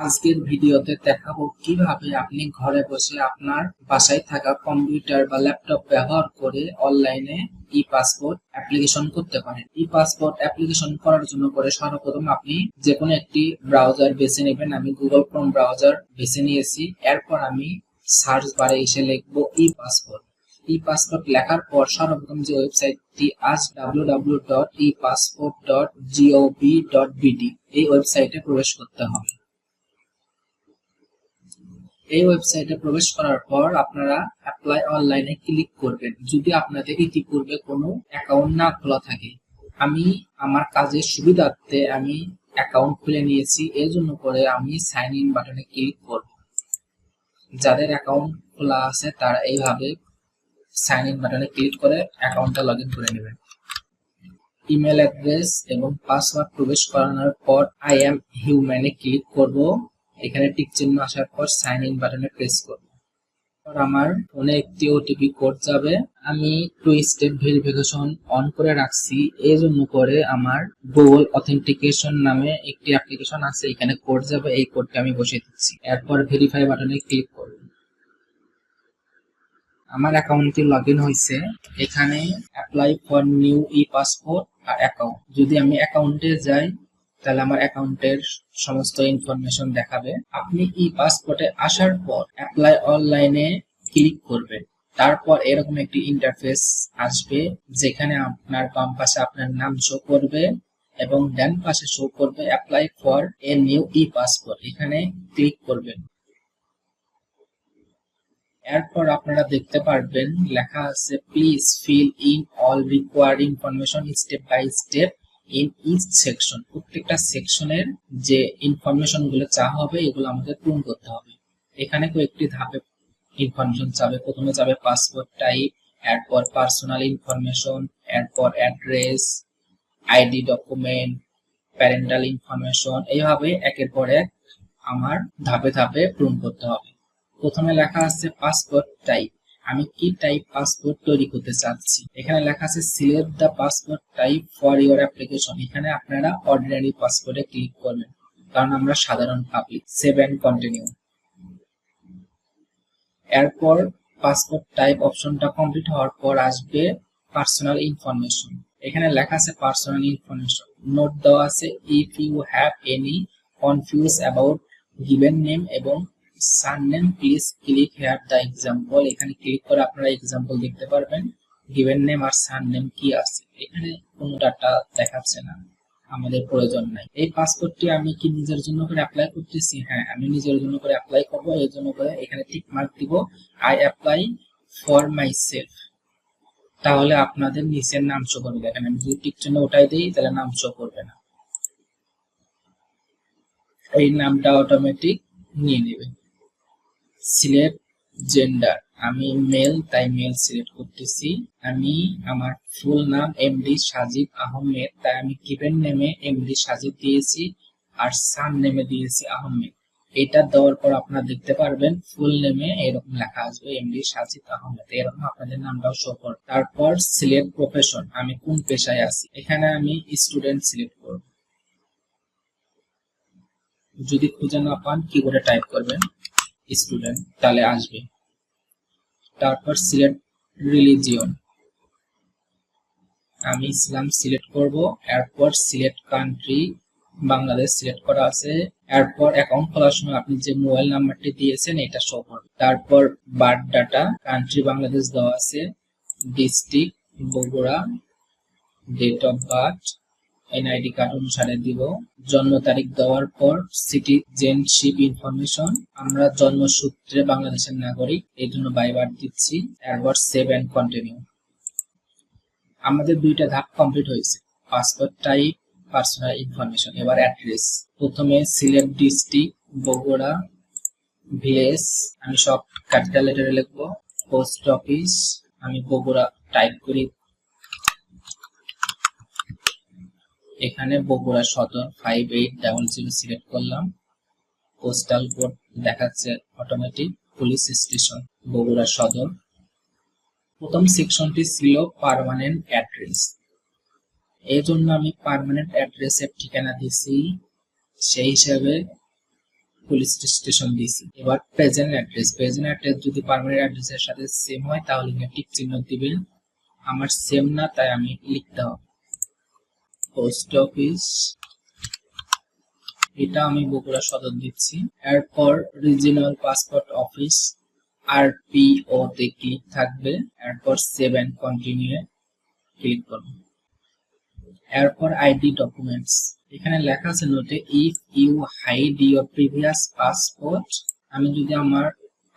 আজকের ভিডিওতে দেখাবো কিভাবে আপনি ঘরে বসে আপনার বাসায় থাকা কম্পিউটার বা ল্যাপটপ ব্যবহার করে অনলাইনে ই পাসপোর্ট অ্যাপ্লিকেশন করতে পারেন। ই পাসপোর্ট অ্যাপ্লিকেশন করার জন্য সর্বপ্রথম আপনি যে কোনো একটি ব্রাউজার বেছে নেবেন। আমি গুগল ক্রোম ব্রাউজার বেছে নিয়েছি। এরপর আমি সার্চ বারে এসে লিখবো ই পাসপোর্ট। ই পাসপোর্ট লেখার পর সর্বপ্রথম যে ওয়েবসাইটটি আজ www.epassport.gov.bd এই ওয়েবসাইটে প্রবেশ করতে হবে। এই ওয়েবসাইটে প্রবেশ করার পর আপনারা অ্যাপ্লাই অনলাইনে ক্লিক করবেন যদি আপনাদের ইতিপূর্বে কোনো অ্যাকাউন্ট না খোলা থাকে। আমি আমার কাজের সুবিধার্থে আমি অ্যাকাউন্ট খুলে নিয়েছি, এই জন্য করে আমি সাইন ইন বাটনে ক্লিক করব। যাদের অ্যাকাউন্ট খোলা আছে তারা এইভাবে সাইন ইন বাটনে ক্লিক করে অ্যাকাউন্টটা লগ ইন করে নেবেন। ইমেল অ্যাড্রেস এবং পাসওয়ার্ড প্রবেশ করানোর পর আই অ্যাম হিউম্যানে ক্লিক করব। এখানে টিক চিহ্ন আসার পর সাইন ইন বাটনে প্রেস করব। আমার ফোনে একটি ওটিপি কোড যাবে। আমি 2 স্টেপ ভেরিফিকেশন অন করে রাখছি, এই জন্য করে আমার গুগল অথেন্টিকেশন নামে একটি অ্যাপ্লিকেশন আছে, এখানে কোড যাবে, এই কোডটা আমি বসিয়ে দিচ্ছি। এরপর ভেরিফাই বাটনে ক্লিক করব। আমার অ্যাকাউন্টটি লগ ইন হয়েছে। এখানে apply for new e passport আর অ্যাকাউন্ট, যদি আমি অ্যাকাউন্টে যাই তাহলে আমার অ্যাকাউন্টের সমস্ত ইনফরমেশন দেখাবে। আপনি ই পাসপোর্টে আসার পর অ্যাপ্লাই অনলাইনে ক্লিক করবেন। তারপর এরকম একটি ইন্টারফেস আসবে যেখানে আপনার বাম পাশে আপনার নাম শো করবে এবং ডান পাশে শো করবে apply for a new e passport. এখানে ক্লিক করবেন। এরপর আপনারা দেখতে পারবেন লেখা আছে please fill in all required information step by step in each section. প্রত্যেকটা সেকশনের যে ইনফরমেশন গুলো চাওয়া হবে এগুলো আমাদের পূরণ করতে হবে। এখানে কয়েকটি ধাপে ইনফরমেশন চাবে। প্রথমে যাবে পাসপোর্ট টাইপ, এরপর পার্সোনাল ইনফরমেশন, এরপর address, ID document, parental information, এইভাবে একের পর এক আমার ধাপে ধাপে পূরণ করতে হবে। প্রথমে লেখা আছে পাসপোর্ট টাইপ, আমি কি টাইপ পাসপোর্ট তৈরি করতে চাচ্ছি। এখানে লেখা আছে select the passport type for your application. এখানে আপনারা অর্ডিনারি পাসপোর্টে ক্লিক করবেন কারণ আমরা সাধারণ পাবলিক। Save and continue. এরপর পাসপোর্ট টাইপ অপশনটা কমপ্লিট হওয়ার পর আসবে পার্সোনাল ইনফরমেশন। এখানে লেখা আছে পার্সোনাল ইনফরমেশন, নোট দেওয়া আছে if you have any confuse about given name এবং surname please click here the example. এখানে ক্লিক করে আপনারা এক্সাম্পল দেখতে পারবেন গিভেন নেম আর সারনেম কি আছে। এখানে কোনো ডাটা দেখাচ্ছে না, আমাদের প্রয়োজন নাই। এই পাসপোর্টটি আমি কি নিজের জন্য করে অ্যাপ্লাই করতেছি? হ্যাঁ, আমি নিজের জন্য করে অ্যাপ্লাই করব। এর জন্য করে এখানে টিক মার্ক দিব I apply for my self. তাহলে আপনাদের নিচের নাম শো করবে। দেখেন আমি যদি টিক চিহ্ন ওঠাই দিই তাহলে নাম শো করবে না, এই নামটা অটোমেটিক নিয়ে নেবে। সিলেক্ট জেন্ডার, আমি মেল তাই মেল সিলেক্ট করতেছি। আমি আমার ফুল নাম এমডি সাজিদ আহমেদ তাই আমি গিভেন নেমে এমডি সাজিদ দিয়েছি আর সার নেমে দিয়েছি আহমেদ। এটা দেওয়ার পর আপনারা দেখতে পারবেন ফুল নেমে এরকম লেখা আসবে এমডি সাজিদ আহমেদ, এরকম আপনাদের নামটাও শো করবে। তারপর সিলেক্ট প্রফেশন, আমি কোন পেশায় আছি। এখানে আমি স্টুডেন্ট সিলেক্ট করব। যদি খুঁজে না পান কিবোর্ডে টাইপ করবেন স্টুডেন্ট, তাহলে আসবে। তারপর সিলেক্ট রিলিজিয়ন, আমি ইসলাম সিলেক্ট করব। এরপর সিলেক্ট কান্ট্রি, বাংলাদেশ সিলেক্ট করা আছে। এরপর অ্যাকাউন্ট খোলার সময় আপনি যে মোবাইল নাম্বারটি দিয়েছেন এটা শো করবে। তারপর বার্থ ডাটা, কান্ট্রি বাংলাদেশ দেওয়া আছে, district Bogura, date of birth NID card অনুসারে দিব। জন্ম তারিখ দেওয়ার পর সিটিজেনশিপ ইনফরমেশন, আমরা জন্মসূত্রে বাংলাদেশের নাগরিক, এই জন্য বাই বার্থ দিচ্ছি। এরপর সেভ এন্ড কন্টিনিউ। আমাদের দুইটা ধাপ কমপ্লিট হয়েছে, পাসপোর্ট টাইপ, পার্সোনাল ইনফরমেশন। এবার অ্যাড্রেস, প্রথমে সিলেক্ট ডিস্ট্রিক্ট বগুড়া, ভিলেজ আমি সব ক্যাপিটাল লেটারে লিখবো। পোস্ট অফিস আমি বগুড়া টাইপ করি, এখানে বগুড়া সদর 5800 সিলেক্ট করলাম। পোস্টাল কোড দেখাচ্ছে অটোমেটিক। পুলিশ স্টেশন বগুড়া সদর। প্রথম সেকশনটি ছিল পার্মানেন্ট অ্যাড্রেস, এই জন্য আমি পার্মানেন্ট অ্যাড্রেসের ঠিকানা দিছি, সেই হিসাবে পুলিশ স্টেশন দিছি। এবার প্রেজেন্ট অ্যাড্রেস যদি পার্মানেন্ট অ্যাড্রেসের সাথে সেম হয় তাহলে টিক চিহ্ন দিবেন। আমার সেম না, তাই আমি লিখতে হবে পোস্ট অফিস, এটা আমি বগুড়া সদর দিচ্ছি। এরপর রিজিওনাল পাসপোর্ট অফিস RPO তে ক্লিক থাকবে, এরপর সেভ এন্ড কন্টিনিউ ক্লিক করব। এরপর আইডি ডকুমেন্টস, এখানে লেখা আছে নোটে if you hide your previous passport, আমি যদি আমার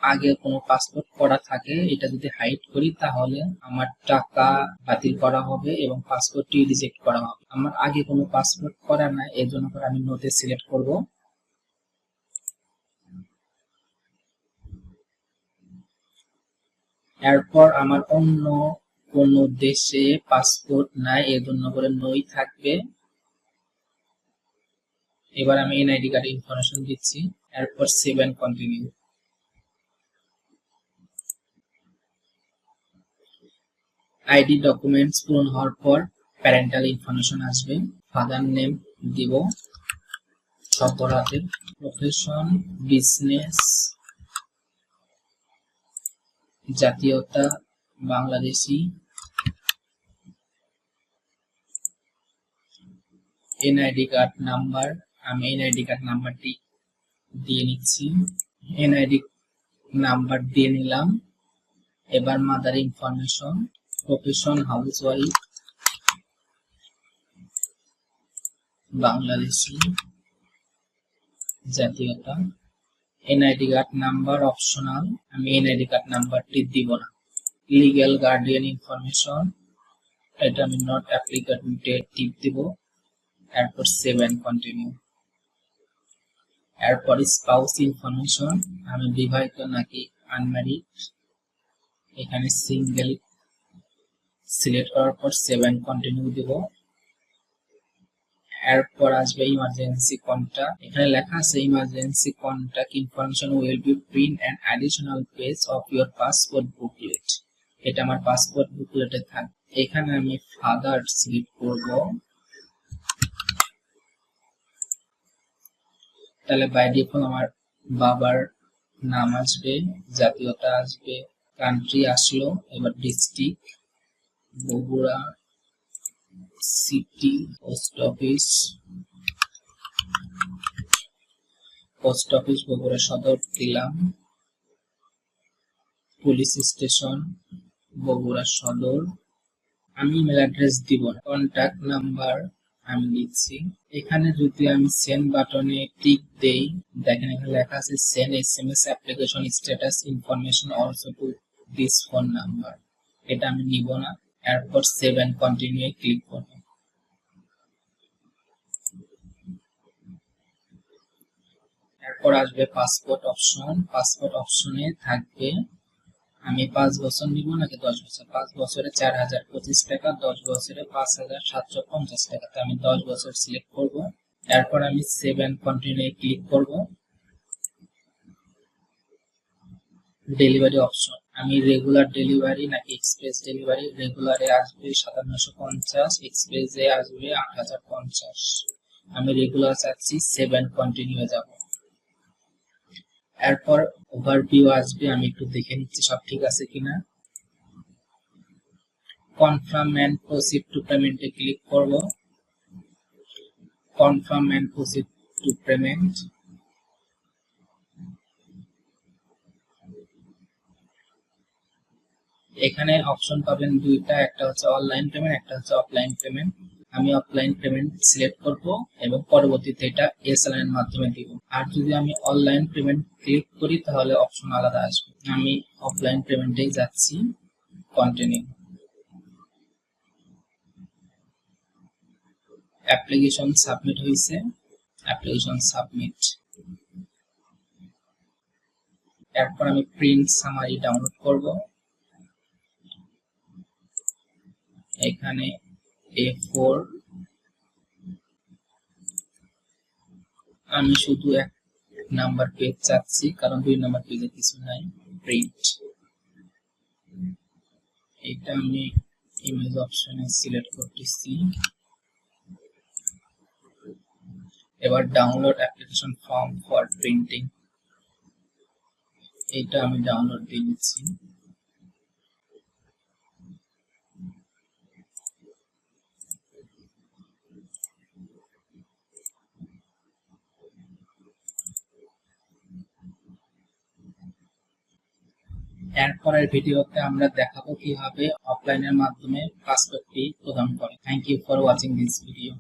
আগে কোনো পাসপোর্ট করা থাকে এটা যদি হাইড করি তাহলে আমার টাকা বাতিল করা হবে এবং পাসপোর্টটি রিজেক্ট করা হবে। আমার আগে কোনো পাসপোর্ট করা নাই, এর জন্য আমি নোটে সিলেক্ট করব। এরপর আমার অন্য কোন দেশে পাসপোর্ট নাই, এর জন্য করে নই থাকবে। এবার আমি এনআইডি কার্ড ইনফরমেশন দিচ্ছি, এরপর save and continue. ID documents পূরণ হওয়ার পর প্যারেন্টাল ইনফরমেশন আসবে। ফাদার নেম দিব সপরাতের, প্রফেশন বিজনেস, জাতীয়তা বাংলাদেশি, এনআইডি কার্ড নাম্বার, আমি এনআইডি কার্ড নাম্বারটি দিয়ে নিচ্ছি, এনআইডি নাম্বার দিয়ে নিলাম। এবার mother information, profession housewife, Bangladeshi, জাতীয়তা, এনআইডি কার্ড নাম্বার অপশনাল, আমি এনআইডি কার্ড নাম্বারটি দিব না। লিগ্যাল গার্ডিয়ান ইনফরমেশন, এটা আমি নট অ্যাপ্লিকেবল টিপ দিব, এরপর সেভ এন্ড কন্টিনিউ। এরপর স্পাউস ইনফরমেশন, আমি বিবাহিত নাকি আনম্যারিড, এখানে সিঙ্গেল সিলেক্ট করার পর সেভ এন্ড কন্টিনিউ দিব। এরপর আসবে ইমার্জেন্সি কন্টাক্ট, এখানে লেখা আছে emergency contact information will be print an additional page of your passport booklet, এটা আমার পাসপোর্ট বুকলেটে থাকবে। এখানে আমি ফাদার সিলেক্ট করব, তাহলে বাই ডিফল্ট আমার বাবার নাম আসবে, জাতীয়তা আসবে, কান্ট্রি আসলো। এবার district Bogura, city, post office Bogura সদর দিলাম, পুলিশ স্টেশন বগুড়া সদর। আমি ইমেল অ্যাড্রেস দিব না, কন্টাক্ট নাম্বার আমি দিচ্ছি। এখানে যদি আমি সেন্ড বাটনে টিক দেই, দেখেন এখানে লেখা আছে send SMS application status information also to this phone number, এটা আমি নিব না। এরপর সেভ এন্ড কন্টিনিউ ক্লিক করব। এরপর আসবে পাসপোর্ট অপশন, পাসপোর্ট অপশনে থাকবে আমি 5 বছর নিব নাকি 10 বছর। 5 বছরে 4025 টাকা, 10 বছরে 5750 টাকা, আমি 10 বছর সিলেক্ট করব। এরপর আমি সেভ এন্ড কন্টিনিউ ক্লিক করব। ডেলিভারি অপশন, আমি রেগুলার ডেলিভারি নাকি এক্সপ্রেস ডেলিভারি, রেগুলারে আসবে 5750, এক্সপ্রেসে আসবে 8050, আমি রেগুলার চাচ্ছি। সেভ এন্ড কন্টিনিউ যাব। এরপর ওভারভিউ আসবে, আমি একটু দেখে নিচ্ছি সব ঠিক আছে কিনা। কনফার্ম এন্ড প্রসিড টু পেমেন্টে ক্লিক করব, confirm and proceed to payment. এখানে অপশন পাবেন দুইটা, একটা হচ্ছে অনলাইন পেমেন্ট, একটা হচ্ছে অফলাইন পেমেন্ট। আমি অফলাইন পেমেন্ট সিলেক্ট করব এবং পরবর্তীতে এটা এসএলএন এর মাধ্যমে দিব। আর যদি আমি অনলাইন পেমেন্ট ক্লিক করি তাহলে অপশন আলাদা আসবে। আমি অফলাইন পেমেন্টেই যাচ্ছি, কন্টিনিউ। অ্যাপ্লিকেশন সাবমিট হয়েছে, অ্যাপ্লিকেশন সাবমিট। এরপর আমি প্রিন্ট সামারি ডাউনলোড করব, এখানে A4, আমি শুধু 1 নাম্বার পেজ চাচ্ছি কারণ 2 নাম্বার পেজে কিছু নাই। প্রিন্ট, এটা আমি ইমেজ অপশনে সিলেক্ট করতেছি। এবার download application form for printing, এইটা আমি ডাউনলোড দিয়ে নিচ্ছি। এরপরের ভিডিওতে আমরা দেখাবো কিভাবে অফলাইনের মাধ্যমে পাসপোর্টটি প্রদান করে। Thank you for watching this video.